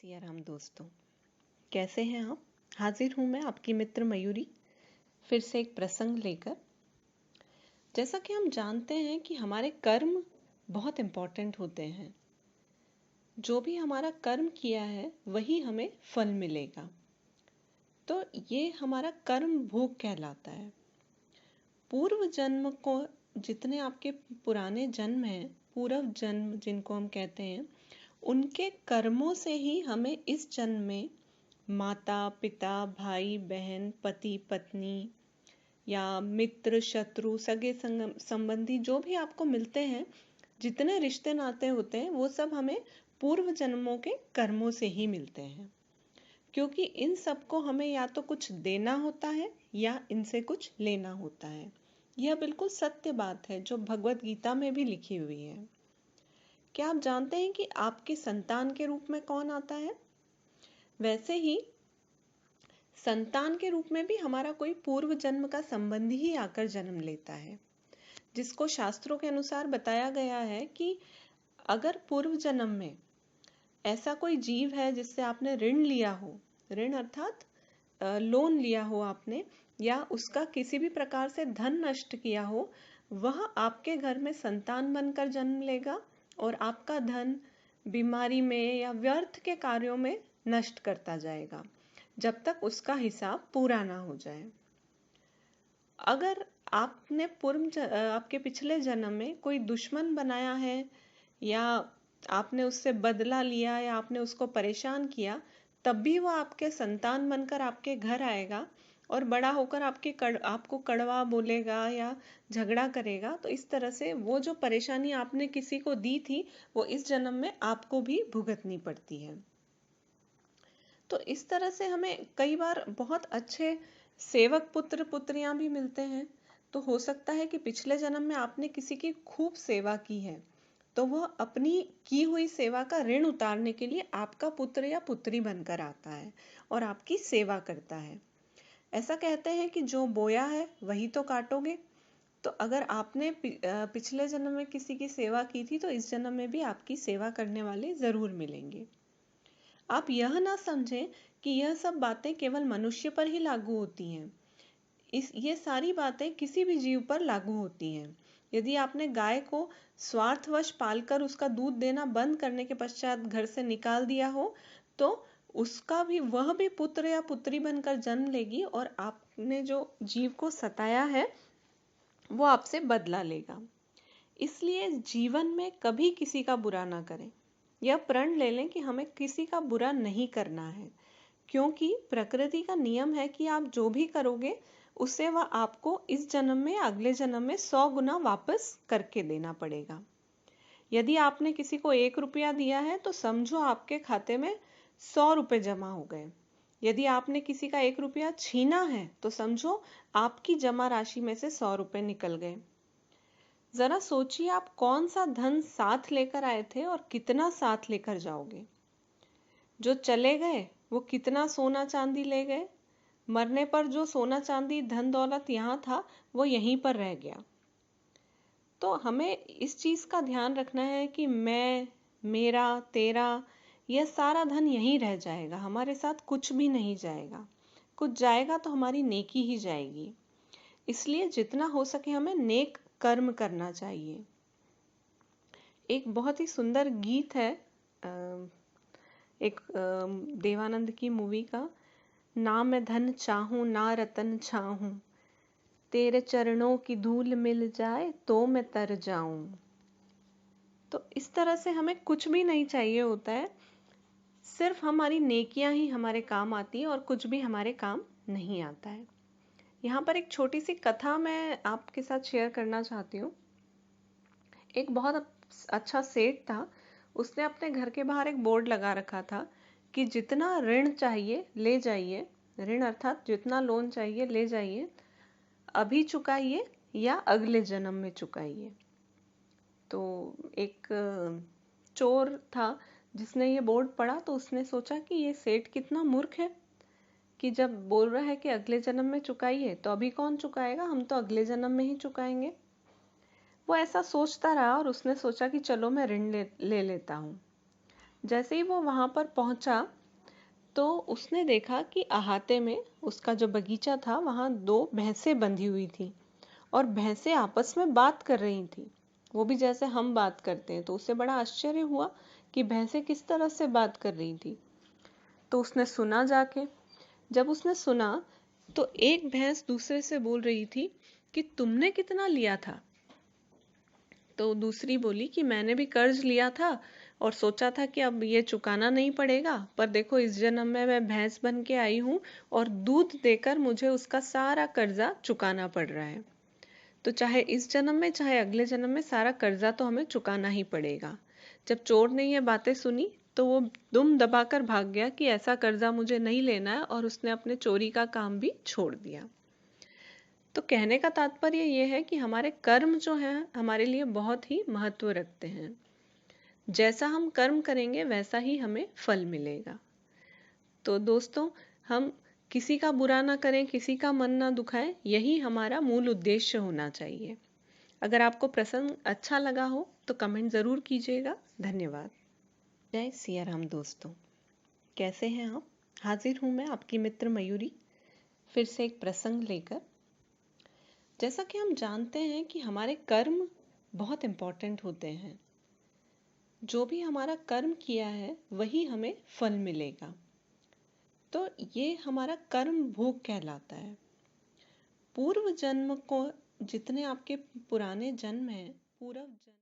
सिया राम दोस्तों, कैसे हैं आप? हाजिर हूं मैं आपकी मित्र मयूरी फिर से एक प्रसंग लेकर। जैसा कि हम जानते हैं कि हमारे कर्म बहुत इम्पोर्टेंट होते हैं। जो भी हमारा कर्म किया है वही हमें फल मिलेगा। तो ये हमारा कर्म भोग कहलाता है। पूर्व जन्म को जितने आपके पुराने जन्म हैं, पूर्व जन्म जिनको हम कहते हैं, उनके कर्मों से ही हमें इस जन्म में माता पिता भाई बहन पति पत्नी या मित्र शत्रु सगे संबंधी जो भी आपको मिलते हैं, जितने रिश्ते नाते होते हैं वो सब हमें पूर्व जन्मों के कर्मों से ही मिलते हैं। क्योंकि इन सबको हमें या तो कुछ देना होता है या इनसे कुछ लेना होता है। यह बिल्कुल सत्य बात है जो भगवत गीता में भी लिखी हुई है। क्या आप जानते हैं कि आपके संतान के रूप में कौन आता है? वैसे ही संतान के रूप में भी हमारा कोई पूर्व जन्म का संबंधी ही आकर जन्म लेता है, जिसको शास्त्रों के अनुसार बताया गया है कि अगर पूर्व जन्म में ऐसा कोई जीव है जिससे आपने ऋण लिया हो, ऋण अर्थात लोन लिया हो आपने, या उसका किसी भी प्रकार से धन नष्ट किया हो, वह आपके घर में संतान बनकर जन्म लेगा और आपका धन बीमारी में या व्यर्थ के कार्यों में नष्ट करता जाएगा जब तक उसका हिसाब पूरा ना हो जाए। अगर आपने आपके पिछले जन्म में कोई दुश्मन बनाया है या आपने उससे बदला लिया या आपने उसको परेशान किया, तब भी वो आपके संतान बनकर आपके घर आएगा और बड़ा होकर आपको कड़वा बोलेगा या झगड़ा करेगा। तो इस तरह से वो जो परेशानी आपने किसी को दी थी वो इस जन्म में आपको भी भुगतनी पड़ती है। तो इस तरह से हमें कई बार बहुत अच्छे सेवक पुत्र पुत्रियां भी मिलते हैं। तो हो सकता है कि पिछले जन्म में आपने किसी की खूब सेवा की है, तो वह अपनी की हुई सेवा का ऋण उतारने के लिए आपका पुत्र या पुत्री बनकर आता है और आपकी सेवा करता है। ऐसा कहते हैं कि जो बोया है वही तो काटोगे। तो अगर आपने पिछले जन्म में किसी की सेवा की थी तो इस जन्म में भी आपकी सेवा करने वाले जरूर मिलेंगे। आप यह ना समझें कि यह सब बातें केवल मनुष्य पर ही लागू होती हैं। ये सारी बातें किसी भी जीव पर लागू होती हैं। यदि आपने गाय को स्वार्थवश पालकर उसका दूध देना बंद करने के पश्चात घर से निकाल दिया हो, तो वह भी पुत्र या पुत्री बनकर जन्म लेगी और आपने जो जीव को सताया है वो आपसे बदला लेगा। इसलिए जीवन में कभी किसी का बुरा ना करें। यह प्रण ले लें कि हमें किसी का बुरा नहीं करना है, क्योंकि प्रकृति का नियम है कि आप जो भी करोगे उसे वह आपको इस जन्म में अगले जन्म में 100 गुना वापस करके देना पड़ेगा। यदि आपने किसी को 1 रुपया दिया है तो समझो आपके खाते में 100 रुपए जमा हो गए। यदि आपने किसी का 1 रुपया छीना है तो समझो आपकी जमा राशि में से 100 रुपए निकल गए। जरा सोचिए, आप कौन सा धन साथ लेकर आए थे और कितना साथ लेकर जाओगे। जो चले गए वो कितना सोना चांदी ले गए। मरने पर जो सोना चांदी धन दौलत यहाँ था वो यहीं पर रह गया। तो हमें इस चीज का ध्यान रखना है कि मैं, मेरा, तेरा, यह सारा धन यहीं रह जाएगा, हमारे साथ कुछ भी नहीं जाएगा। कुछ जाएगा तो हमारी नेकी ही जाएगी। इसलिए जितना हो सके हमें नेक कर्म करना चाहिए। एक बहुत ही सुंदर गीत है एक देवानंद की मूवी का, ना मैं धन चाहूं ना रतन चाहूं, तेरे चरणों की धूल मिल जाए तो मैं तर जाऊं। तो इस तरह से हमें कुछ भी नहीं चाहिए होता है, सिर्फ हमारी नेकियां ही हमारे काम आती है और कुछ भी हमारे काम नहीं आता है। यहाँ पर एक छोटी सी कथा मैं आपके साथ शेयर करना चाहती हूँ। एक बहुत अच्छा सेठ था, उसने अपने घर के बाहर एक बोर्ड लगा रखा था कि जितना ऋण चाहिए ले जाइए, ऋण अर्थात जितना लोन चाहिए ले जाइए, अभी चुकाइए या अगले जन्म में चुकाइए। तो एक चोर था जिसने ये बोर्ड पढ़ा तो उसने सोचा कि ये सेठ कितना मूर्ख है कि जब बोल रहा है कि अगले जन्म में चुकाइए तो अभी कौन चुकाएगा, हम तो अगले जन्म में ही चुकाएंगे। वो ऐसा सोचता रहा और उसने सोचा कि चलो मैं ऋण ले लेता हूँ। जैसे ही वो वहां पर पहुंचा तो उसने देखा कि अहाते में उसका जो बगीचा था वहां दो भैंसें बंधी हुई थी और भैंसें आपस में बात कर रही थी, वो भी जैसे हम बात करते हैं। तो उसे बड़ा आश्चर्य हुआ कि भैंसें किस तरह से बात कर रही थी। तो उसने सुना जाके। जब उसने सुना तो एक भैंस दूसरे से बोल रही थी कि तुमने कितना लिया था। तो दूसरी बोली कि मैंने भी कर्ज लिया था और सोचा था कि अब ये चुकाना नहीं पड़ेगा, पर देखो इस जन्म में मैं भैंस बन के आई हूँ और दूध देकर मुझे उसका सारा कर्जा चुकाना पड़ रहा है। तो चाहे इस जन्म में चाहे अगले जन्म में सारा कर्जा तो हमें चुकाना ही पड़ेगा। जब चोर ने ये बातें सुनी तो वो दुम दबाकर भाग गया कि ऐसा कर्जा मुझे नहीं लेना है, और उसने अपने चोरी का काम भी छोड़ दिया। तो कहने का तात्पर्य ये है कि हमारे कर्म जो हैं हमारे लिए बहुत ही महत्व रखते हैं। जैसा हम कर्म करेंगे वैसा ही हमें फल मिलेगा। तो दोस्तों, हम किसी का बुरा ना करें, किसी का मन ना दुखाएं, यही हमारा मूल उद्देश्य होना चाहिए। अगर आपको प्रसंग अच्छा लगा हो तो कमेंट जरूर कीजिएगा। धन्यवाद। जय सिया राम दोस्तों, कैसे हैं आप? हाजिर हूं मैं आपकी मित्र मयूरी फिर से एक प्रसंग लेकर। जैसा कि हम जानते हैं कि हमारे कर्म बहुत इम्पोर्टेंट होते हैं। जो भी हमारा कर्म किया है वही हमें फल मिलेगा। तो ये हमारा कर्म भोग कहलाता है। पूर्व जन्म को जितने आपके पुराने जन्म हैं, पूर्व जन्म